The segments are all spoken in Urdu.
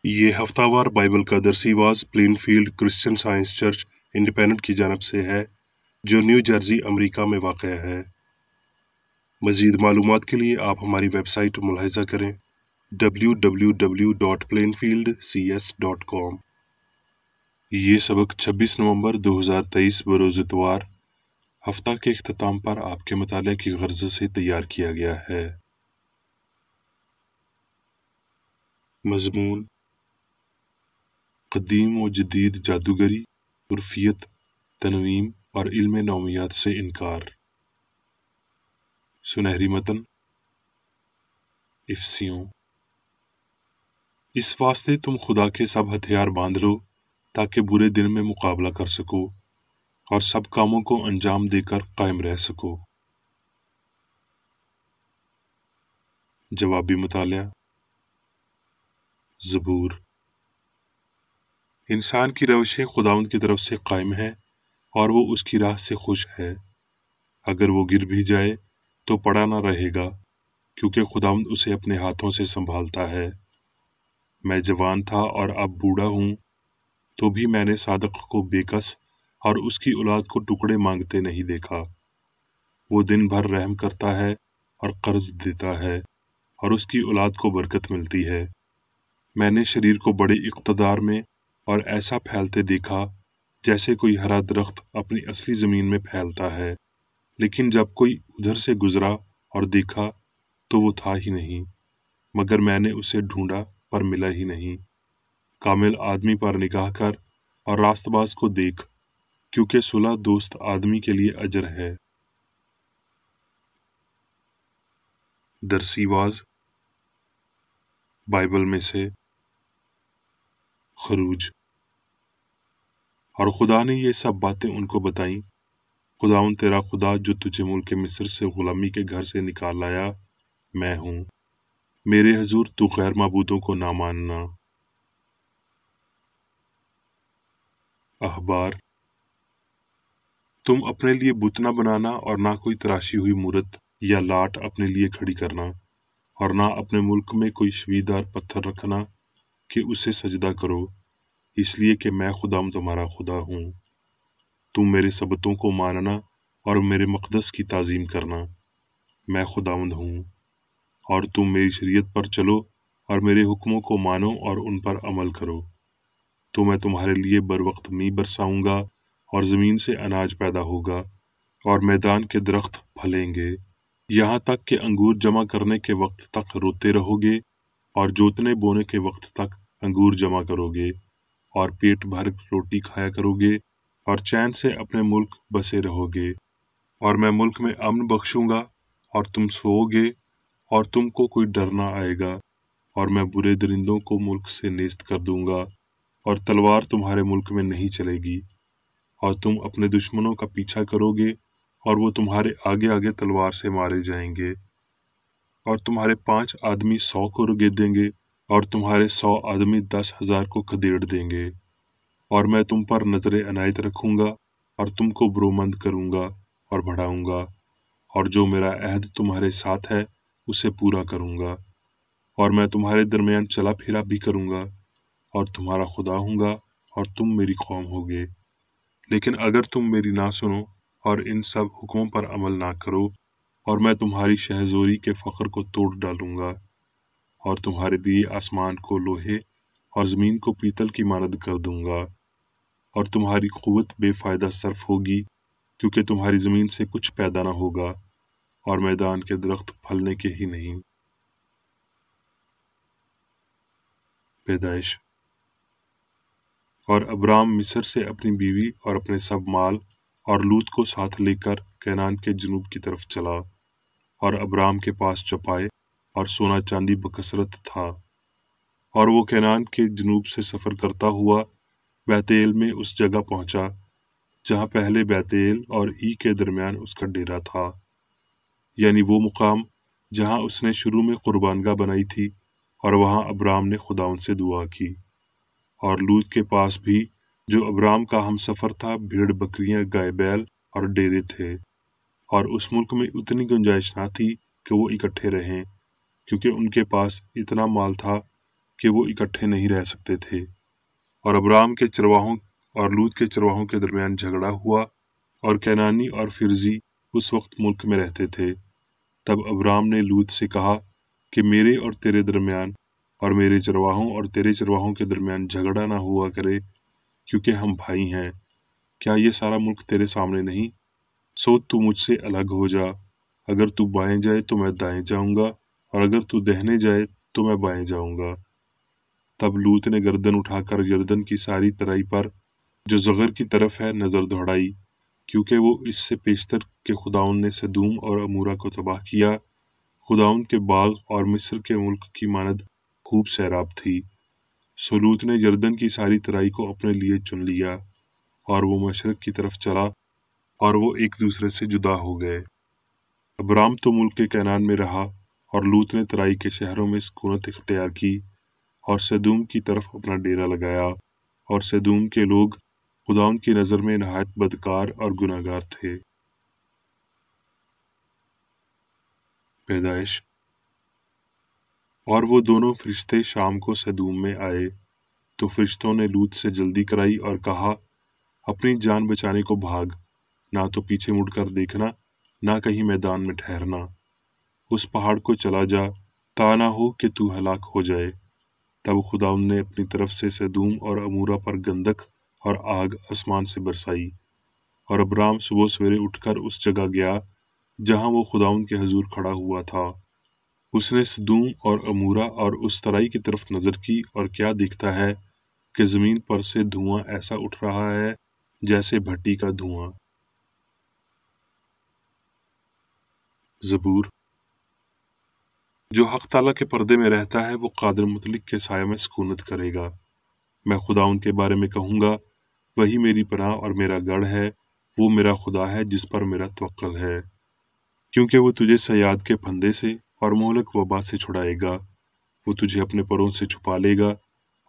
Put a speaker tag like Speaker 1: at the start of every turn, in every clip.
Speaker 1: یہ ہفتہ وار بائبل کا درسی واز Plainfield Christian Science Church Independent کی جانب سے ہے جو نیو جرسی امریکہ میں واقع ہے۔ مزید معلومات کے لیے آپ ہماری ویب سائٹ ملاحظہ کریں www.plainfieldcs.com۔ یہ سبق 26 نومبر 2023 بروز اتوار ہفتہ کے اختتام پر آپ کے مطالعہ کی غرض سے تیار کیا گیا ہے۔ مضمون: قدیم و جدید جادوگری، عرفیت، تنویم اور علم نومیات سے انکار۔ سنہری متن: افسیوں۔ اس واسطے تم خدا کے سب ہتھیار باندھ لو تاکہ برے دن میں مقابلہ کر سکو اور سب کاموں کو انجام دے کر قائم رہ سکو۔ جوابی مطالعہ: زبور۔ انسان کی روشیں خداوند کی طرف سے قائم ہیں اور وہ اس کی راہ سے خوش ہے۔ اگر وہ گر بھی جائے تو پڑا نہ رہے گا کیونکہ خداوند اسے اپنے ہاتھوں سے سنبھالتا ہے۔ میں جوان تھا اور اب بوڑھا ہوں تو بھی میں نے صادق کو بے کس اور اس کی اولاد کو ٹکڑے مانگتے نہیں دیکھا۔ وہ دن بھر رحم کرتا ہے اور قرض دیتا ہے اور اس کی اولاد کو برکت ملتی ہے۔ میں نے شریر کو بڑے اقتدار میں اور ایسا پھیلتے دیکھا جیسے کوئی ہرا درخت اپنی اصلی زمین میں پھیلتا ہے، لیکن جب کوئی ادھر سے گزرا اور دیکھا تو وہ تھا ہی نہیں، مگر میں نے اسے ڈھونڈا پر ملا ہی نہیں۔ کامل آدمی پر نگاہ کر اور راست باز کو دیکھ، کیونکہ صلح دوست آدمی کے لیے اجر ہے۔ درسی واز بائبل میں سے خروج۔ اور خدا نے یہ سب باتیں ان کو بتائیں: خداوند تیرا خدا جو تجھے ملک مصر سے غلامی کے گھر سے نکال لایا، میں ہوں۔ میرے حضور تو غیر معبودوں کو نہ ماننا۔ اخبار: تم اپنے لیے بت نہ بنانا اور نہ کوئی تراشی ہوئی مورت یا لاٹ اپنے لیے کھڑی کرنا، اور نہ اپنے ملک میں کوئی شویدار پتھر رکھنا کہ اسے سجدہ کرو، اس لیے کہ میں خداوند تمہارا خدا ہوں۔ تم میرے سبتوں کو ماننا اور میرے مقدس کی تعظیم کرنا، میں خداوند ہوں۔ اور تم میری شریعت پر چلو اور میرے حکموں کو مانو اور ان پر عمل کرو، تو میں تمہارے لیے بروقت می برساؤں گا اور زمین سے اناج پیدا ہوگا اور میدان کے درخت پھلیں گے، یہاں تک کہ انگور جمع کرنے کے وقت تک روتے رہو گے اور جوتنے بونے کے وقت تک انگور جمع کرو گے، اور پیٹ بھر روٹی کھایا کرو گے اور چین سے اپنے ملک بسے رہو گے، اور میں ملک میں امن بخشوں گا اور تم سوؤ گے اور تم کو کوئی ڈر نہ آئے گا، اور میں برے درندوں کو ملک سے نیست کر دوں گا اور تلوار تمہارے ملک میں نہیں چلے گی، اور تم اپنے دشمنوں کا پیچھا کرو گے اور وہ تمہارے آگے آگے تلوار سے مارے جائیں گے، اور تمہارے 5 آدمی 100 کو رگیدیں گے اور تمہارے 100 آدمی 10,000 کو کھدیڑ دیں گے، اور میں تم پر نظر عنایت رکھوں گا اور تم کو برومند کروں گا اور بڑھاؤں گا، اور جو میرا عہد تمہارے ساتھ ہے اسے پورا کروں گا، اور میں تمہارے درمیان چلا پھرا بھی کروں گا اور تمہارا خدا ہوں گا اور تم میری قوم ہوگے۔ لیکن اگر تم میری نہ سنو اور ان سب حکموں پر عمل نہ کرو، اور میں تمہاری شہزوری کے فخر کو توڑ ڈالوں گا اور تمہارے دیے آسمان کو لوہے اور زمین کو پیتل کی مانند کر دوں گا، اور تمہاری قوت بے فائدہ صرف ہوگی کیونکہ تمہاری زمین سے کچھ پیدا نہ ہوگا اور میدان کے درخت پھلنے کے ہی نہیں۔ پیدائش: اور ابرام مصر سے اپنی بیوی اور اپنے سب مال اور لوط کو ساتھ لے کر کینان کے جنوب کی طرف چلا، اور ابرام کے پاس چوپائے اور سونا چاندی بکثرت تھا، اور وہ کینان کے جنوب سے سفر کرتا ہوا بیتیل میں اس جگہ پہنچا جہاں پہلے بیتیل اور ای کے درمیان اس کا ڈیرا تھا، یعنی وہ مقام جہاں اس نے شروع میں قربانگاہ بنائی تھی، اور وہاں ابرام نے خداوند سے دعا کی۔ اور لوط کے پاس بھی جو ابرام کا ہم سفر تھا بھیڑ بکریاں گائے بیل اور ڈیرے تھے، اور اس ملک میں اتنی گنجائش نہ تھی کہ وہ اکٹھے رہیں، کیونکہ ان کے پاس اتنا مال تھا کہ وہ اکٹھے نہیں رہ سکتے تھے، اور ابرام کے چرواہوں اور لوط کے چرواہوں کے درمیان جھگڑا ہوا، اور کینانی اور فرزی اس وقت ملک میں رہتے تھے۔ تب ابرام نے لوط سے کہا کہ میرے اور تیرے درمیان اور میرے چرواہوں اور تیرے چرواہوں کے درمیان جھگڑا نہ ہوا کرے، کیونکہ ہم بھائی ہیں۔ کیا یہ سارا ملک تیرے سامنے نہیں؟ سو تو مجھ سے الگ ہو جا، اگر تو بائیں جائے تو میں دائیں جاؤں گا، اور اگر تو دہنے جائے تو میں بائیں جاؤں گا۔ تب لوط نے گردن اٹھا کر یردن کی ساری ترائی پر جو زغر کی طرف ہے نظر دوڑائی، کیونکہ وہ اس سے پیشتر کہ خداوند نے سدوم اور عمورہ کو تباہ کیا، خداوند کے باغ اور مصر کے ملک کی مانند خوب سیراب تھی۔ سو لوط نے یردن کی ساری ترائی کو اپنے لیے چن لیا، اور وہ مشرق کی طرف چلا، اور وہ ایک دوسرے سے جدا ہو گئے۔ ابرام تو ملک کے کینان میں رہا، اور لوط نے ترائی کے شہروں میں سکونت اختیار کی، اور سدوم کی طرف اپنا ڈیرا لگایا، اور سدوم کے لوگ خداوند کی نظر میں نہایت بدکار اور گناہگار تھے۔ پیدائش۔ اور وہ دونوں فرشتے شام کو سدوم میں آئے، تو فرشتوں نے لوط سے جلدی کرائی اور کہا، اپنی جان بچانے کو بھاگ، نہ تو پیچھے مڑ کر دیکھنا، نہ کہیں میدان میں ٹھہرنا، اس پہاڑ کو چلا جا، تا نہ ہو کہ تو ہلاک ہو جائے۔ تب خداوند نے اپنی طرف سے سدوم اور عمورہ پر گندک اور آگ آسمان سے برسائی، اور ابرام صبح سویرے اٹھ کر اس جگہ گیا جہاں وہ خداوند کے حضور کھڑا ہوا تھا۔ اس نے سدوم اور عمورہ اور اس ترائی کی طرف نظر کی، اور کیا دیکھتا ہے کہ زمین پر سے دھواں ایسا اٹھ رہا ہے جیسے بھٹی کا دھواں۔ زبور۔ جو حق تعالیٰ کے پردے میں رہتا ہے وہ قادر مطلق کے سائے میں سکونت کرے گا۔ میں خداوند کے بارے میں کہوں گا، وہی میری پناہ اور میرا گڑھ ہے، وہ میرا خدا ہے جس پر میرا توکل ہے۔ کیونکہ وہ تجھے صیاد کے پھندے سے اور مہلک وبا سے چھڑائے گا، وہ تجھے اپنے پروں سے چھپا لے گا،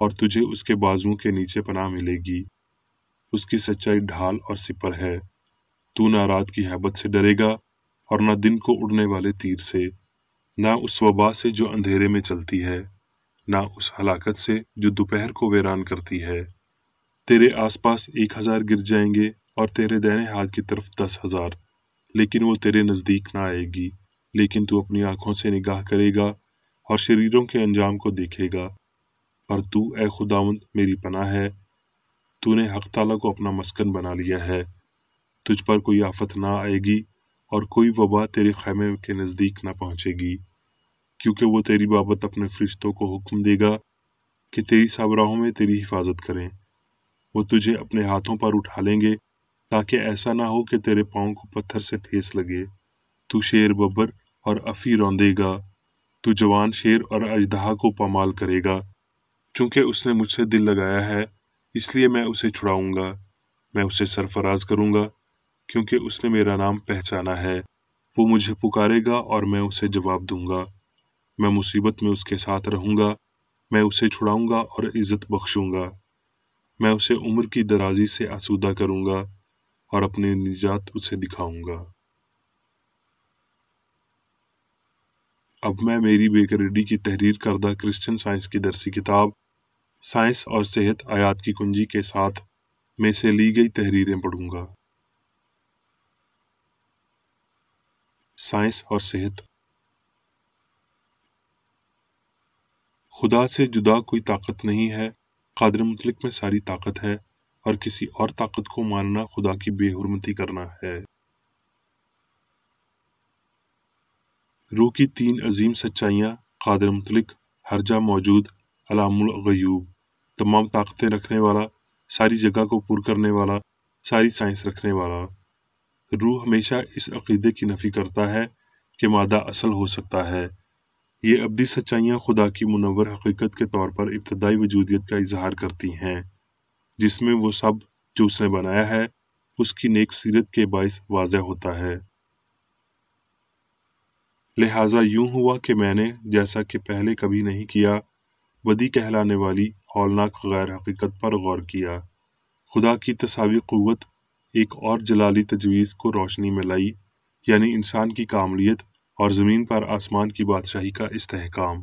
Speaker 1: اور تجھے اس کے بازوؤں کے نیچے پناہ ملے گی۔ اس کی سچائی ڈھال اور سپر ہے، تو نہ رات کی ہیبت سے ڈرے گا، اور نہ دن کو اڑنے والے تیر سے، نہ اس وبا سے جو اندھیرے میں چلتی ہے، نہ اس ہلاکت سے جو دوپہر کو ویران کرتی ہے۔ تیرے آس پاس 1,000 گر جائیں گے، اور تیرے دائنے ہاتھ کی طرف 10,000، لیکن وہ تیرے نزدیک نہ آئے گی۔ لیکن تو اپنی آنکھوں سے نگاہ کرے گا اور شریروں کے انجام کو دیکھے گا۔ پر تو اے خداوند میری پناہ ہے، تو نے حق تعالیٰ کو اپنا مسکن بنا لیا ہے۔ تجھ پر کوئی آفت نہ آئے گی، اور کوئی وبا تیرے خیمے کے نزدیک نہ پہنچے گی، کیونکہ وہ تیری بابت اپنے فرشتوں کو حکم دے گا کہ تیری سابراہوں میں تیری حفاظت کریں۔ وہ تجھے اپنے ہاتھوں پر اٹھا لیں گے، تاکہ ایسا نہ ہو کہ تیرے پاؤں کو پتھر سے ٹھیس لگے۔ تو شیر ببر اور افی روندے گا، تو جوان شیر اور اژدہا کو پامال کرے گا۔ چونکہ اس نے مجھ سے دل لگایا ہے، اس لیے میں اسے چھڑاؤں گا، میں اسے سرفراز کروں گا، کیونکہ اس نے میرا نام پہچانا ہے۔ وہ مجھے پکارے گا اور میں اسے جواب دوں گا۔ میں مصیبت میں اس کے ساتھ رہوں گا، میں اسے چھڑاؤں گا اور عزت بخشوں گا۔ میں اسے عمر کی درازی سے آسودہ کروں گا، اور اپنی نجات اسے دکھاؤں گا۔ اب میں میری بیکریڈی کی تحریر کردہ کرسچن سائنس کی درسی کتاب سائنس اور صحت آیات کی کنجی کے ساتھ میں سے لی گئی تحریریں پڑھوں گا۔ سائنس اور صحت۔ خدا سے جدا کوئی طاقت نہیں ہے، قادر مطلق میں ساری طاقت ہے، اور کسی اور طاقت کو ماننا خدا کی بے حرمتی کرنا ہے۔ روح کی 3 عظیم سچائیاں، قادر مطلق، ہر جا موجود، علام الغیوب، تمام طاقتیں رکھنے والا، ساری جگہ کو پر کرنے والا، ساری سائنس رکھنے والا۔ روح ہمیشہ اس عقیدے کی نفی کرتا ہے کہ مادہ اصل ہو سکتا ہے۔ یہ ابدی سچائیاں خدا کی منور حقیقت کے طور پر ابتدائی وجودیت کا اظہار کرتی ہیں، جس میں وہ سب جو اس نے بنایا ہے اس کی نیک سیرت کے باعث واضح ہوتا ہے۔ لہٰذا یوں ہوا کہ میں نے، جیسا کہ پہلے کبھی نہیں کیا، بدی کہلانے والی ہولناک غیر حقیقت پر غور کیا۔ خدا کی تساوی قوت ایک اور جلالی تجویز کو روشنی میں لائی، یعنی انسان کی کاملیت اور زمین پر آسمان کی بادشاہی کا استحکام۔